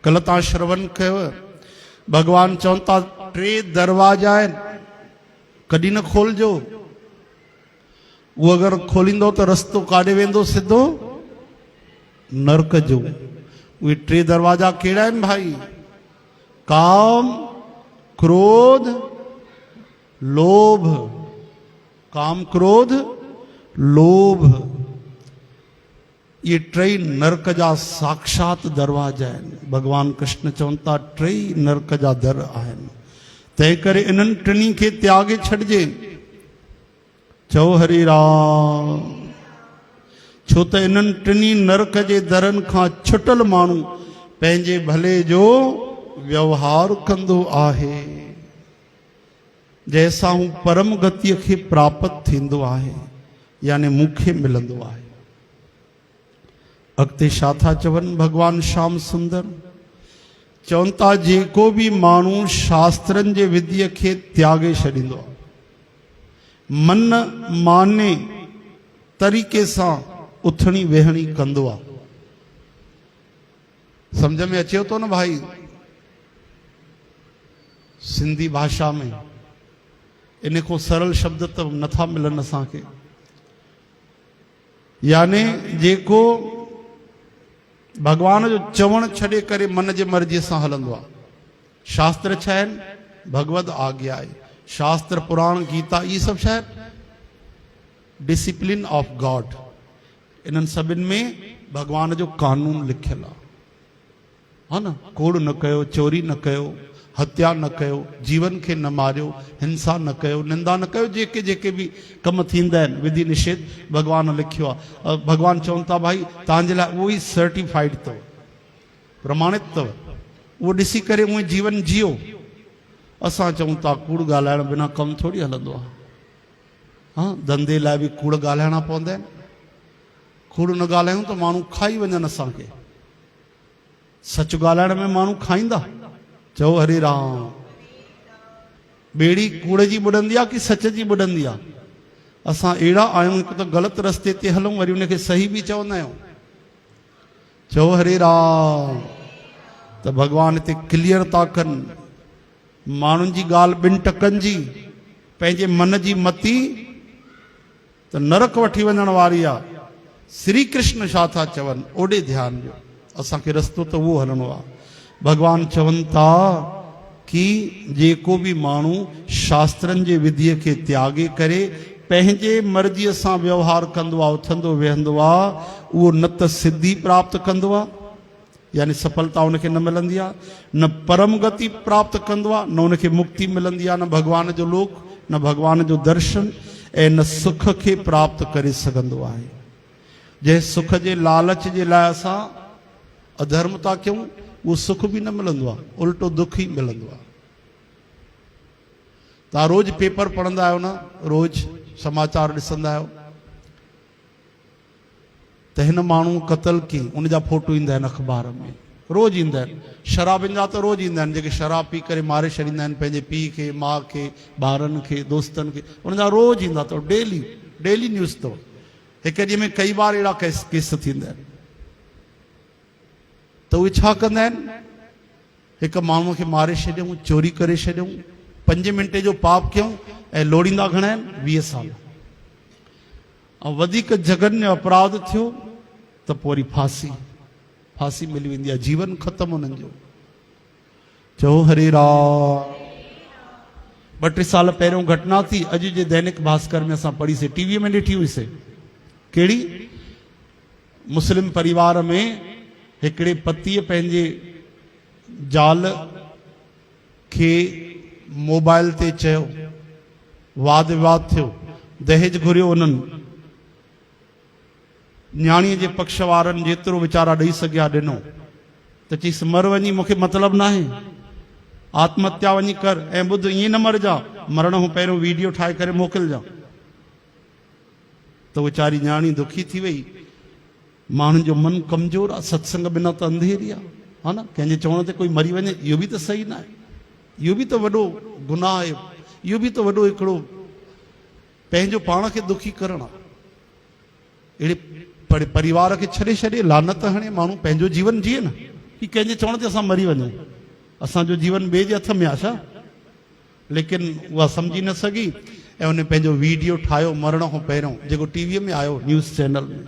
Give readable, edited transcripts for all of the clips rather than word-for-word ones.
कल तव्हां श्रवण कयो भगवान चवनि था 3 दरवाजा आहिनि, कॾहिं न खोलजो। वो अगर खोलींदो तो रस्तो काॾे वेंदो? सिधो नरक जो। उहे 3 दरवाजा कहिड़ा आहिनि भाई? काम, क्रोध, लोभ। काम, क्रोध, लोभ, ये 3 नरक जा साक्षात दरवाजा आहिनि। भगवान कृष्ण चवनि था 3 नरक जा दर आहिनि। तंहिं करे इन्हनि 3 खे त्यागे छॾिजे। चओ हरे राम। छो त इन्हनि 3 नरक जे दरनि खां छुटल माण्हू पंहिंजे भले जो व्यवहार कंदो आहे, जंहिंसां हू परम गतिअ खे प्राप्त थींदो आहे, यानी मूंखे मिलंदो आहे। अॻिते छा था चवनि भगवान श्याम सुंदर? चवनि था जेको बि माण्हू शास्त्रनि जे विधीअ खे त्यागे छॾींदो आहे, मन माने तरीक़े सां उथणी वेहणी कंदो आहे। समझ में अचे थो न भाई? सिंधी भाषा में इन को सरल शब्द तो नथा मिलन असांखे। यानी जेको भगवान जो चवण छॾे करे मन जे मर्ज़ीअ सां हलंदो आहे। शास्त्र छा आहिनि? भगवद आज्ञा आहे। शास्त्र, पुराण, गीता, ये सब छा आहे? Discipline of God. इन्हनि सभिनि में भगवान जो कानून लिखियल आहे, हा न? कूड़ न कयो, चोरी न कयो, हत्या न कयो, जीवन खे न मारियो, हिंसा न कयो, निंदा न कयो, जेके जेके भी कम थींदा आहिनि विधि निषेध भगवान लिखियो आहे। भगवान चवनि था भाई तव्हांजे लाइ उहो ई सर्टिफाइड अथव, प्रमाणित अथव, उहो ॾिसी करे उहो जीवन जियो। असां चऊं था कूड़ ॻाल्हाइण बिना कमु थोरी हलंदो आहे। हा, धंधे लाइ बि कूड़ ॻाल्हाइणा पवंदा आहिनि। कूड़ न ॻाल्हायूं त माण्हू खाई वञनि असांखे। सच ॻाल्हाइण में माण्हू खाईंदा। चओ हरे राम। ॿेड़ी कूड़ जी बुॾंदी आहे कि सच जी बुॾंदी आहे? असां अहिड़ा आहियूं, हिकु त ग़लति रस्ते ते हलूं, वरी उनखे सही बि चवंदा आहियूं। चओ हरे राम। त भगवान हिते क्लियर था कनि, माण्हुनि जी ॻाल्हि 2 टकनि जी, पंहिंजे मन जी मती त नरक वठी वञण वारी आहे। श्री कृष्ण छा था चवनि ओॾे ध्यानु ॾियो। असांखे रस्तो त उहो हलणो आहे। भगवान चवनि था कि जेको बि माण्हू शास्त्रनि जे विधीअ खे त्यागे करे पंहिंजे मर्ज़ीअ सां व्यवहार कंदो आहे, उथंदो वेहंदो आहे, उहो न त सिद्धि प्राप्त कंदो आहे, यानी सफलता उनखे न मिलंदी आहे, न परम गति प्राप्त कंदो आहे, न उनखे मुक्ति मिलंदी आहे, न भगवान जो लोक, न भगवान जो दर्शन, ऐं न सुख खे प्राप्त करे सघंदो आहे। जंहिं सुख जे लालच जे लाइ असां अधर्म था कयूं, उहो सुख बि न मिलंदो आहे, उल्टो दुख ई मिलंदो आहे। तव्हां रोज़ पेपर पढ़ंदा आहियो न, रोज़ समाचार ॾिसंदा आहियो त हिन माण्हू क़तल कई, उनजा फोटो ईंदा आहिनि अख़बार में, रोज़ ईंदा आहिनि। शराबनि जा त रोज़ ईंदा आहिनि, जेके शराब पी करे मारे छॾींदा आहिनि पंहिंजे पीउ खे, माउ खे, ॿारनि खे, दोस्तनि खे, उनजा रोज़ ईंदा अथव। डेली न्यूज़ अथव। हिकु ॾींहं में कई बार अहिड़ा केस थींदा आहिनि। त उहे छा कंदा आहिनि? हिकु माण्हूअ खे मारे छॾियऊं, चोरी करे छॾियऊं, 5 मिंटे जो पाप कयूं, ऐं लोड़ींदा घणा आहिनि? 20 साल। ऐं वधीक जघन्य अपराध थियो त पोइ वरी फांसी मिली वेंदी आहे, जीवन ख़तमु हुननि जो। चओ हरे राम। 2-3 साल पहिरियों घटना थी, अॼु जे दैनिक भास्कर में असां पढ़ीसीं, टीवीअ में ॾिठी हुईसीं। कहिड़ी? मुस्लिम परिवार में हिकिड़े पतीअ पंहिंजे ज़ाल खे मोबाइल ते चयो, वाद विवाद थियो, दहेज घुरियो उन्हनि। न्याणीअ जे पक्ष वारनि जेतिरो वीचारा ॾेई सघिया ॾिनो, त चईसि मर वञी, मूंखे मतिलबु न आहे, आत्महत्या वञी कर, ऐं ॿुध ईअं न मरजा, मरण खां पहिरियों वीडियो ठाहे करे मोकिलिजां। त वीचारी न्याणी दुखी थी वई। माण्हुनि जो मन कमज़ोर आहे, सत्संग बिना त अंधेरी आहे, हा न? कंहिंजे चवण ते कोई मरी वञे, इहो बि त सही न आहे, इहो बि त वॾो गुनाह आहे, इहो बि त वॾो हिकिड़ो पंहिंजो पाण खे दुखी करणु आहे। अहिड़े परिवार खे छॾे लानत हणे माण्हू पंहिंजो जीवन जीए न। कि कंहिंजे चवण ते असां मरी वञूं, असांजो जीवन ॿिए जे हथ में आहे छा? लेकिन उहा सम्झी न सघी ऐं उन पंहिंजो वीडियो ठाहियो मरण खां पहिरियों, जेको टीवीअ में आयो न्यूज़ चैनल में।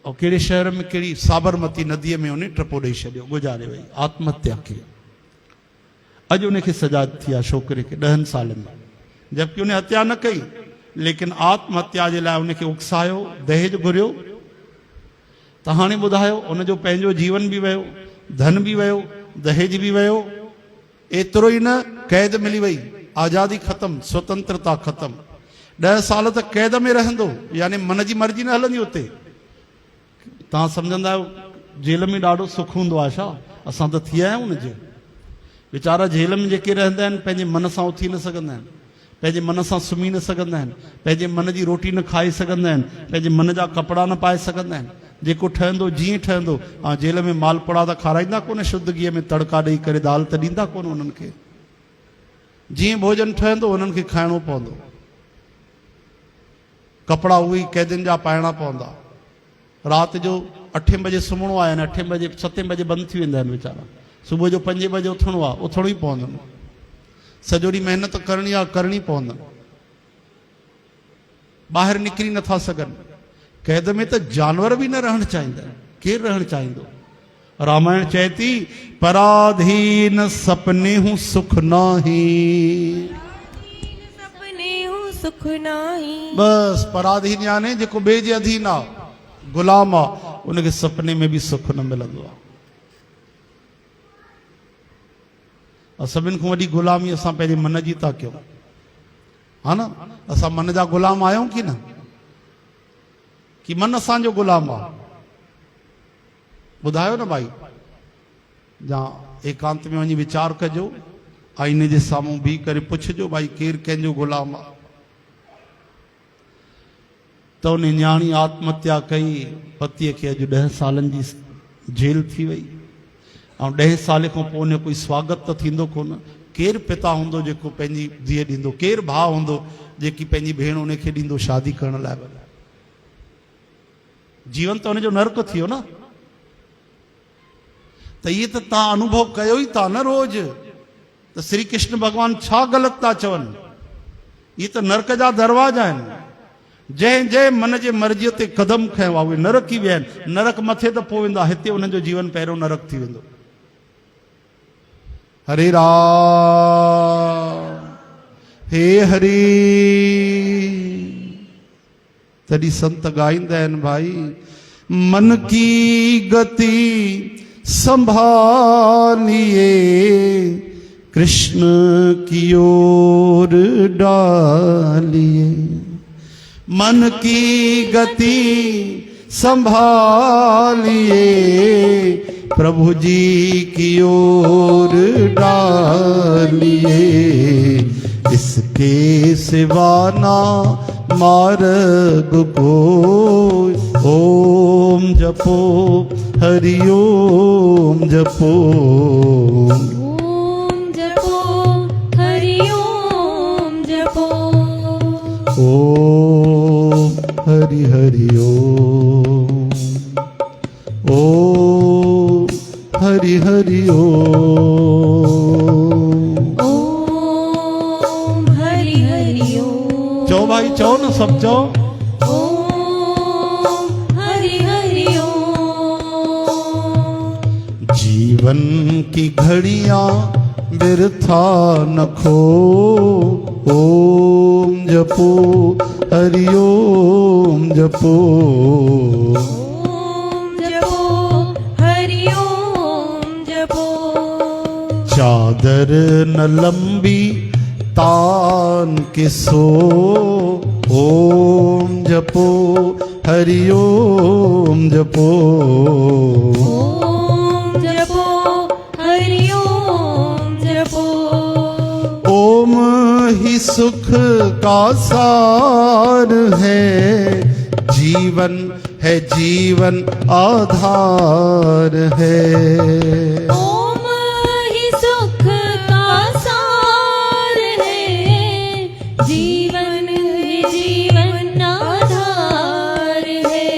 ऐं कहिड़े शहर में कहिड़ी साबरमती नदीअ में उन टपो ॾेई छॾियो, गुज़ारे वई, आत्महत्या कई। अॼु उनखे सजा थी आहे छोकिरे खे 10 सालनि में, जबकि उन हत्या न कई, लेकिन आत्महत्या जे लाइ उनखे उकसायो, दहेज घुरियो। त हाणे ॿुधायो, उनजो पंहिंजो जीवन बि वियो, धन बि वियो, दहेज बि वियो। एतिरो ई न, क़ैद मिली वई, आज़ादी ख़तमु, स्वतंत्रता ख़तमु। 10 साल त क़ैद में रहंदो, यानी मन जी मर्ज़ी न हलंदी उते। तव्हां सम्झंदा आहियो जेल में ॾाढो सुख हूंदो आहे छा? असां त थी आया आहियूं उनजे। वीचारा जेल में जेके रहंदा आहिनि पंहिंजे मन सां उथी न सघंदा आहिनि, पंहिंजे मन सां सुम्ही न सघंदा आहिनि, पंहिंजे मन जी रोटी न खाई सघंदा आहिनि, पंहिंजे मन जा कपिड़ा न पाए सघंदा आहिनि। जेको ठहंदो जीअं ठहंदो। जेल में मालपुड़ा त खाराईंदा कोन, शुद्ध गिह में तड़का ॾेई करे, दाल त ॾींदा कोन उन्हनि खे। जीअं भोजन ठहंदो उन्हनि खे खाइणो पवंदो, कपिड़ा उहे क़ैदियुनि जा पाइणा पवंदा। राति जो 8 बजे सुम्हणो आहे, 8 बजे 7 बजे बंदि थी वेंदा आहिनि वीचारा। सुबुह जो 5 बजे उथणो आहे, उथणो ई पवंदो। सॼो ॾींहुं महिनत करणी आहे, करणी पवंदनि। ॿाहिरि निकिरी नथा सघनि। क़ैद में त जानवर बि न रहणु चाहींदा आहिनि, केरु रहणु चाहींदो? रामायण चए थी, पराधीन सपने हूं सुख नाही, सपने हूं सुख नाही। बस पराधीन याने जेको ॿिए जे अधीन आहे, गुलाम आहे, उनखे सपने में बि सुख न मिलंदो आहे। सभिनि खां वॾी गुलामी असां पंहिंजे मन जी था कयूं, हा न? असां मन जा गुलाम आहियूं की न? कि मन असांजो गुलाम आहे? ॿुधायो न भाई। या एकांत में वञी वीचार कजो, आईने जे साम्हूं बीह करे पुछजो, भाई केरु कंहिंजो गुलाम आहे? त उन न्याणी आत्महत्या कई, पतीअ खे अॼु 10 सालनि जी जेल थी वई। ऐं 10 साल खां पोइ उन कोई स्वागत त थींदो कोन। केरु पिता हूंदो जेको पंहिंजी धीअ ॾींदो? केरु भाउ हूंदो जेकी पंहिंजी भेण उनखे ॾींदो शादी करण लाइ? जीवन त हुनजो नर्क थियो न। त इहे त तव्हां अनुभव कयो ई था न रोज। त श्री कृष्ण भॻवान छा ग़लति था चवनि? इहे त नर्क जा दरवाजा आहिनि। जंहिं जंहिं मन जे मर्ज़ीअ ते क़दम खयो आहे उहे नरक ई विया आहिनि। नरक मथे त पोइ वेंदा, हिते उन्हनि जो जीवन पहिरियों नरक थी वेंदो। हरे राम, हे हरि। तॾहिं संत गाईंदा आहिनि, भाई मन की गति संभालिए, कृष्ण की ओर डालिए। मन की गति संभालिए, प्रभु जी की ओर डालिए। इसके सिवा ना मार्ग को, ओम जपो हरि ओम जपो, ओम जपो हरि ओम जपो, ओम हरि हरि ओम, ओम हरि हरि ओम, ओम हरि हरि ओम। चो भाई, चो न, सब चो। ओम हरि हरि ओम। जीवन की घड़ियां बिरथा न खो, ओम जपो हरि ओम जपो, ओम जपो हरि ओम जपो। चादर न लंबी तान के सो, ओम जपो हरि ओम जपो, ओम जपो हरि ओम जपो। ओम ही सुख का सार है, जीवन है जीवन आधार है। ओम ही सुख का सार है, जीवन ही जीवन आधार है।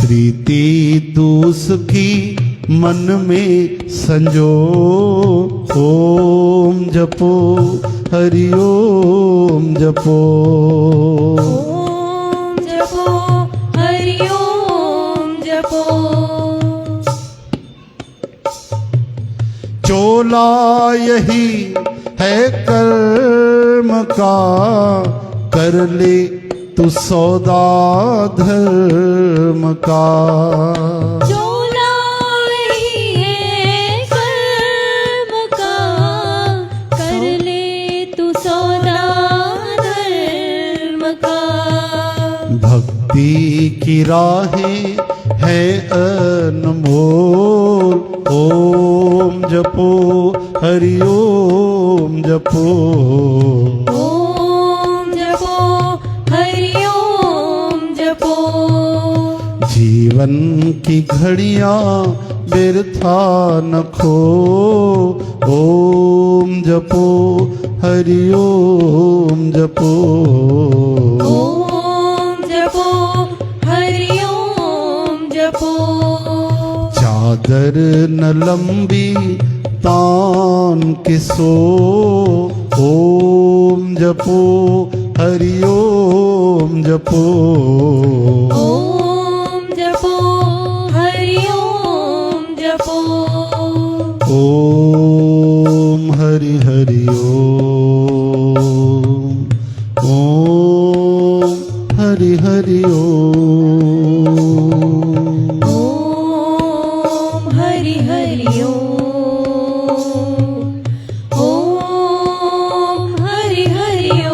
प्रीति तू सुखी मन में संजो। ओम जपो हरि ओम जपो। ओम जपो हरि ओम जपो। चोला यही है कर्म का, कर ले तू सौदा धर्म का। चोला ही है कर्म का, कर ले तू सौदा धर्म का। भक्ति की राहें है अनमोल। ओम जपो हरि ओम जपो। ओम जपो हरि ओम जपो। जीवन की घड़ियां व्यर्था न खो। ओम जपो हरि ओम जपो। ओम जपो हरि ओम जपो। चादर न लंबी तान के सो। ओम जपो हरि ओम जपो। ओम जपो हरि ओम जपो। ओम हरि हरि ओम। ओम हरि हरि ओम। ओम हरि हरि ओम। ओम हरि हरि ओम।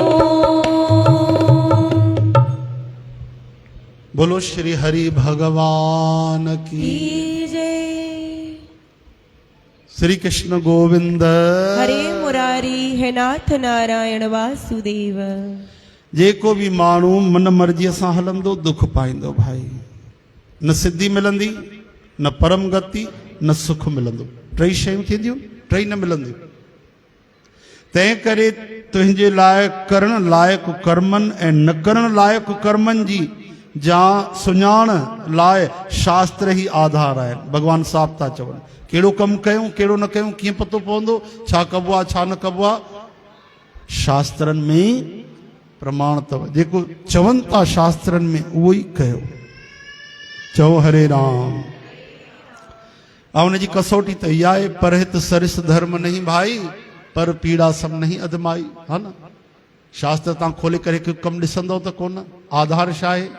बोलो श्री हरि भगवान की। की जय। श्री कृष्ण गोविंद। हरे मुरारी है नाथ नारायण वासुदेव। जेको भी माण्हू मन मर्जीअ सां हलंदो दुख पाईंदो भाई। न सिद्धि मिलंदी, न परम गति, न सुख मिलंदो। टई शयूं थींदियूं, टई न मिलंदियूं। तंहिं करे तुंहिंजे लाइ करण लाइक़ कर्मनि ऐं न करण लाइक़ कर्मनि जी जा सुञाण लाइ शास्त्र ई आधार आहे। भॻवान साफ़ था चवनि कहिड़ो कमु कयूं कहिड़ो न कयूं, कीअं पतो पवंदो छा कबो आहे छा न कबो आहे। शास्त्रनि में प्रमाण अथव, जेको चवनि था शास्त्रनि में उहो ई कयो। चओ हरे राम। ऐं हुनजी कसौटी त इहा आहे, परहित सरिस धर्म नहीं भाई, पर पीड़ा सम नहीं अधमाई। हा न, शास्त्र तव्हां खोले करे हिकु कमु ॾिसंदव त कोन, आधार छा आहे,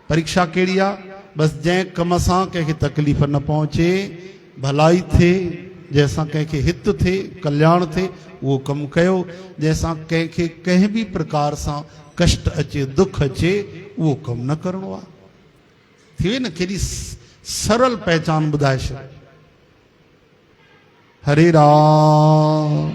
परीक्षा कहिड़ी आहे। बसि जंहिं कम सां कंहिंखे तकलीफ़ न पहुचे, भलाई थिए, जंहिंसां कंहिंखे हित थिए, कल्याण थिए, उहो कमु कयो। जंहिंसां कंहिंखे कंहिं बि प्रकार सां कष्ट अचे, दुख अचे, उहो कमु न करिणो आहे। थी वई न, केॾी सरल पहचान ॿुधाए छॾ। हरे राम।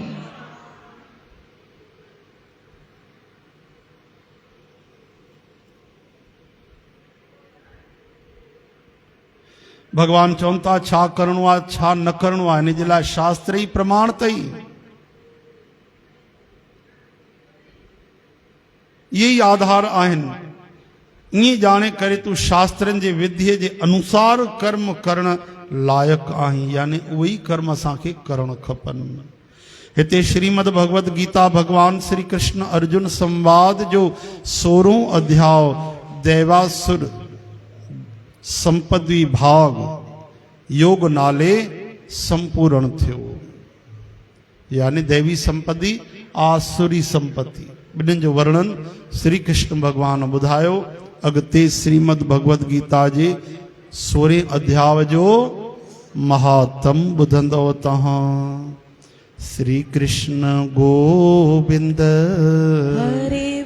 भगवान चवनि था छा करिणो आहे छा न करिणो आहे, हिन जे लाइ शास्त्र ई प्रमाण अथई। इहे ई आधार आहिनि। ईअं ॼाणे करे तूं शास्त्रनि जे विधीअ जे अनुसार कर्म करण लाइक़ आहीं, यानी उहे ई कर्म असांखे करणु खपनि। हिते श्रीमद भगवत गीता भगवान श्री कृष्ण अर्जुन संवाद जो 16हों अध्याय दैवासुर संपद्वी भाग योग नाले संपूर्ण थियो। यानी दैवी संपत्ति आसुरी संपत्ति ॿिन्हिनि जो वर्णन श्री कृष्ण भगवान ॿुधायो। अॻिते श्रीमद भगवत गीता जे 16हें अध्याय जो महात्म ॿुधंदव तव्हां। श्री कृष्ण गोविंद हरे